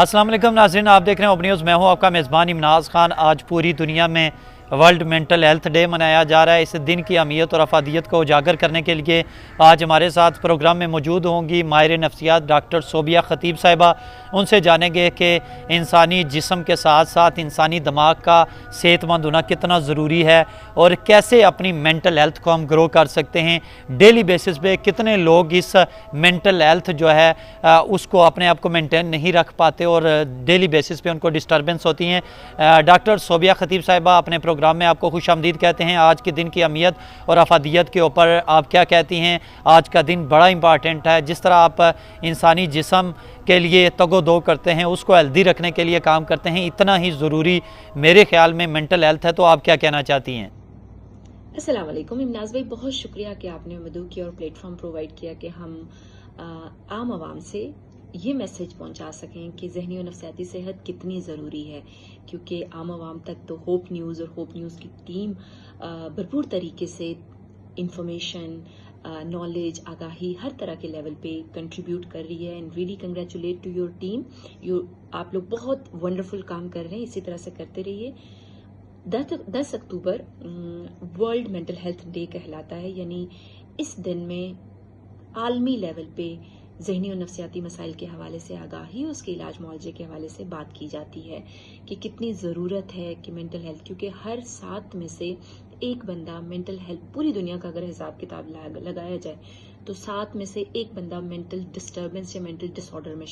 अस्सलाम वालेकुम नाज़रीन, आप देख रहे हैं ओपन न्यूज़। मैं हूं आपका मेज़बान इमनाज़ खान। आज पूरी दुनिया में वर्ल्ड मेंटल हेल्थ डे मनाया जा रहा है। इस दिन की अहमियत और अफादियत को उजागर करने के लिए आज हमारे साथ प्रोग्राम में मौजूद होंगी माहिर नफ्सियात डॉक्टर सोबिया खतीब साहिबा। उनसे जानेंगे कि इंसानी जिस्म के साथ साथ इंसानी दिमाग का सेहतमंद होना कितना ज़रूरी है और कैसे अपनी मेंटल हेल्थ को हम ग्रो कर सकते हैं। डेली बेसिस पे कितने लोग इस मेंटल हेल्थ जो है उसको अपने आप को मेंटेन नहीं रख पाते और डेली बेसिस पे उनको डिस्टर्बेंस होती हैं। डॉक्टर सोबिया खतीब साहिबा, अपने प्रोग्राम में आपको खुश आमदीद कहते हैं। आज के दिन की अहमियत और अफादियत के ऊपर आप क्या कहती हैं? आज का दिन बड़ा इंपॉर्टेंट है। जिस तरह आप इंसानी जिस्म के लिए तगो-दो करते हैं, उसको हेल्दी रखने के लिए काम करते हैं, इतना ही ज़रूरी मेरे ख्याल में मेंटल हेल्थ है। तो आप क्या कहना चाहती हैं? अस्सलाम वालेकुम इमनाज़ भाई, बहुत शुक्रिया कि आपने मदऊ किया और प्लेटफॉर्म प्रोवाइड किया कि हम आम आवाम से ये मैसेज पहुंचा सकें कि ज़हनी और नफ्सियाती सेहत कितनी ज़रूरी है, क्योंकि आम आवाम तक तो होप न्यूज़ और होप न्यूज़ की टीम भरपूर तरीके से इंफॉर्मेशन, नॉलेज, आगाही हर तरह के लेवल पे कंट्रीब्यूट कर रही है। And really congratulate to your team. आप लोग बहुत वंडरफुल काम कर रहे हैं, इसी तरह से करते रहिए। 10 October world mental health day कहलाता है, यानी इस दिन में आलमी लेवल पे ज़हनी और नफ्सियाती मसाइल के हवाले से आगाही और उसके इलाज मुआवजे के हवाले से बात की जाती है कि कितनी ज़रूरत है कि मेंटल हेल्थ, क्योंकि हर 7 में से एक बंदा मेंटल हेल्थ, पूरी दुनिया का अगर हिसाब किताब लगाया जाए तो 7 में से एक बंदा मेंटल डिस्टर्बेंस या मेंटल डिसऑर्डर में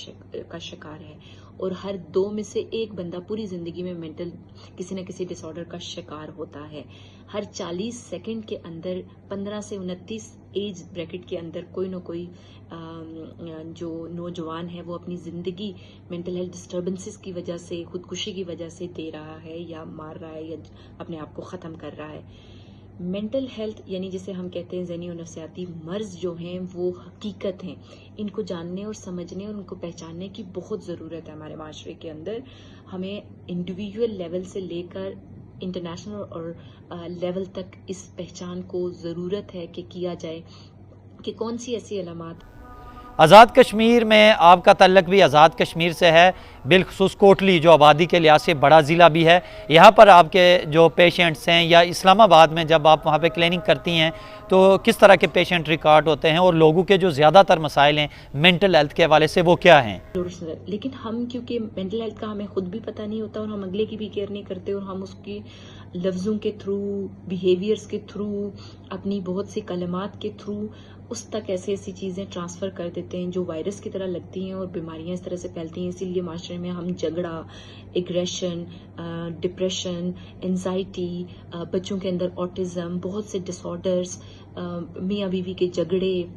का शिकार है, और हर 2 में से एक बंदा पूरी जिंदगी में मेंटल किसी न किसी डिसऑर्डर का शिकार होता है। हर 40 सेकंड के अंदर 15 से 29 एज ब्रैकेट के अंदर कोई ना कोई जो नौजवान है वो अपनी जिंदगी मेंटल हेल्थ डिस्टर्बेंसेस की वजह से, खुदकुशी की वजह से दे रहा है या मार रहा है या अपने आप को ख़त्म कर रहा है। मेंटल हेल्थ यानी जिसे हम कहते हैं ज़हनी और नफ्सियाती मर्ज जो हैं वो हकीकत हैं। इनको जानने और समझने और उनको पहचानने की बहुत ज़रूरत है हमारे माशरे के अंदर। हमें इंडिविजुअल लेवल से लेकर इंटरनेशनल और लेवल तक इस पहचान को ज़रूरत है कि किया जाए कि कौन सी ऐसी अलामात। आज़ाद कश्मीर में आपका तल्लक भी आज़ाद कश्मीर से है, बिलखुसूस कोटली जो आबादी के लिहाज से बड़ा ज़िला भी है। यहाँ पर आपके जो पेशेंट्स हैं या इस्लामाबाद में जब आप वहाँ पे क्लिनिक करती हैं तो किस तरह के पेशेंट रिकॉर्ड होते हैं और लोगों के जो ज़्यादातर मसाइल हैं मेंटल हेल्थ के हवाले से वो क्या हैं? लेकिन हम क्योंकि मेंटल हेल्थ का हमें खुद भी पता नहीं होता और हम अगले की भी केयर नहीं करते, और हम उसकी लफ्ज़ों के थ्रू, बिहेवियर्स के थ्रू, अपनी बहुत सी कलमात के थ्रू उस तक ऐसी चीज़ें ट्रांसफ़र कर देते हैं जो वायरस की तरह लगती हैं और बीमारियां इस तरह से फैलती हैं। इसीलिए माशरे में हम झगड़ा, एग्रेशन, डिप्रेशन, एंजाइटी, बच्चों के अंदर ऑटिज़म, बहुत से डिसऑर्डर्स, मियाँ बीवी के झगड़े,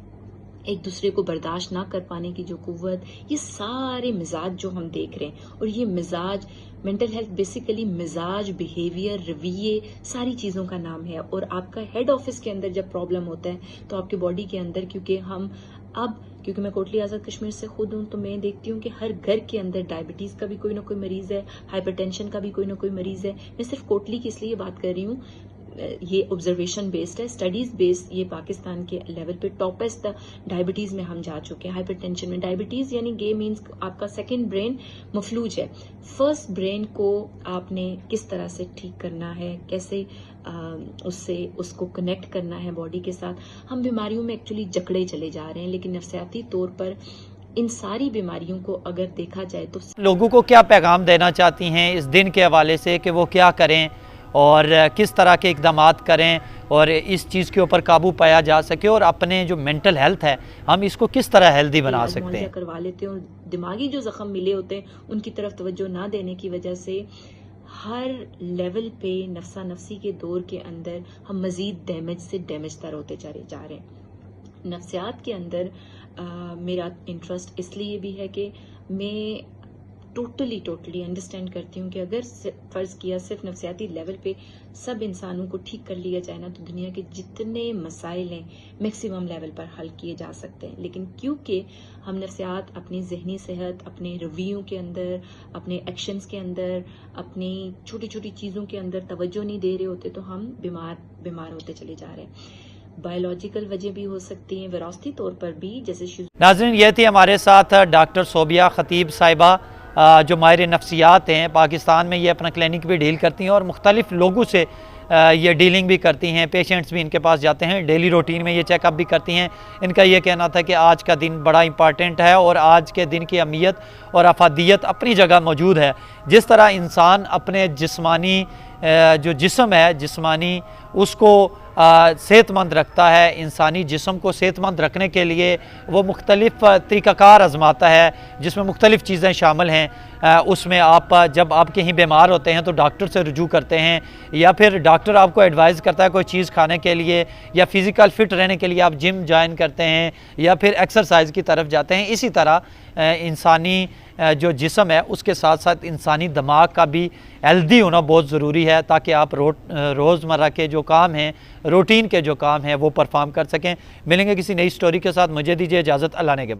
एक दूसरे को बर्दाश्त ना कर पाने की जो कुव्वत, ये सारे मिजाज जो हम देख रहे हैं, और ये मिजाज मेंटल हेल्थ बेसिकली मिजाज, बिहेवियर, रवैये, सारी चीज़ों का नाम है। और आपका हेड ऑफिस के अंदर जब प्रॉब्लम होता है तो आपके बॉडी के अंदर, क्योंकि मैं कोटली आज़ाद कश्मीर से खुद हूँ, तो मैं देखती हूँ कि हर घर के अंदर डायबिटीज़ का भी कोई ना कोई मरीज़ है, हाइपरटेंशन का भी कोई ना कोई मरीज़ है। मैं सिर्फ कोटली की इसलिए बात कर रही हूँ, ये ऑब्जर्वेशन बेस्ड है, स्टडीज बेस्ड। ये पाकिस्तान के लेवल पे टॉपेस्ट डायबिटीज में हम जा चुके हैं। हाइपरटेंशन में डायबिटीज यानी गे मीन्स आपका सेकंड ब्रेन मफलूज है। फर्स्ट ब्रेन को आपने किस तरह से ठीक करना है, कैसे उसको कनेक्ट करना है बॉडी के साथ। हम बीमारियों में एक्चुअली जकड़े चले जा रहे हैं, लेकिन नफ्सियाती तौर पर इन सारी बीमारियों को अगर देखा जाए तो लोगों को क्या पैगाम देना चाहती हैं इस दिन के हवाले से कि वो क्या करें और किस तरह के इक़दामात करें और इस चीज़ के ऊपर काबू पाया जा सके और अपने जो मेंटल हेल्थ है हम इसको किस तरह हेल्दी बना सकते हैं? करवा लेते हैं और दिमागी जो जख्म मिले होते हैं उनकी तरफ तवज्जो ना देने की वजह से हर लेवल पे नफ्सा नफ्सी के दौर के अंदर हम मजीद डैमेज से डैमेज तर होते चले जा रहे हैं। नफ्सियात के अंदर मेरा इंटरेस्ट इसलिए भी है कि मैं टोटली अंडरस्टैंड करती हूँ कि अगर फर्ज किया सिर्फ नफ्सियाती लेवल पे सब इंसानों को ठीक कर लिया जाए ना, तो दुनिया के जितने मसाइल हैं मैक्सिमम लेवल पर हल किए जा सकते हैं। लेकिन क्योंकि हम नफ्सियात अपनी जहनी सेहत, अपने रवैयों के अंदर, अपने एक्शंस के अंदर, अपनी छोटी छोटी चीज़ों के अंदर तवज्जो नहीं दे रहे होते, तो हम बीमार होते चले जा रहे हैं। बायोलॉजिकल वजह भी हो सकती हैं, विरासती तौर पर भी, जैसे नाज़रीन ये थी हमारे साथ डॉक्टर सोबिया खतीब साहिबा جو ماہر نفسیات ہیں پاکستان میں، یہ اپنا کلینک بھی ڈیل کرتی ہیں اور مختلف لوگوں سے یہ ڈیلنگ بھی کرتی ہیں، پیشنٹس بھی ان کے پاس جاتے ہیں، ڈیلی روٹین میں یہ چیک اپ بھی کرتی ہیں۔ ان کا یہ کہنا تھا کہ آج کا دن بڑا امپارٹنٹ ہے اور آج کے دن کی اہمیت اور افادیت اپنی جگہ موجود ہے۔ جس طرح انسان اپنے جسمانی جو جسم ہے جسمانی اس کو صحت مند رکھتا ہے، انسانی جسم کو صحت مند رکھنے کے لیے وہ مختلف طریقہ کار آزماتا ہے جس میں مختلف چیزیں شامل ہیں۔ اس میں آپ جب آپ کہیں بیمار ہوتے ہیں تو ڈاکٹر سے رجوع کرتے ہیں، یا پھر ڈاکٹر آپ کو ایڈوائز کرتا ہے کوئی چیز کھانے کے لیے، یا فزیکل فٹ رہنے کے لیے آپ جم جوائن کرتے ہیں یا پھر ایکسرسائز کی طرف جاتے ہیں۔ اسی طرح انسانی جو جسم ہے اس کے ساتھ ساتھ انسانی دماغ کا بھی ہیلدی ہونا بہت ضروری ہے تاکہ آپ روزمرہ کے جو کام ہیں، روٹین کے جو کام ہیں وہ پرفارم کر سکیں۔ ملیں گے کسی نئی سٹوری کے ساتھ، مجھے دیجیے اجازت، اللہ نے کے بعد۔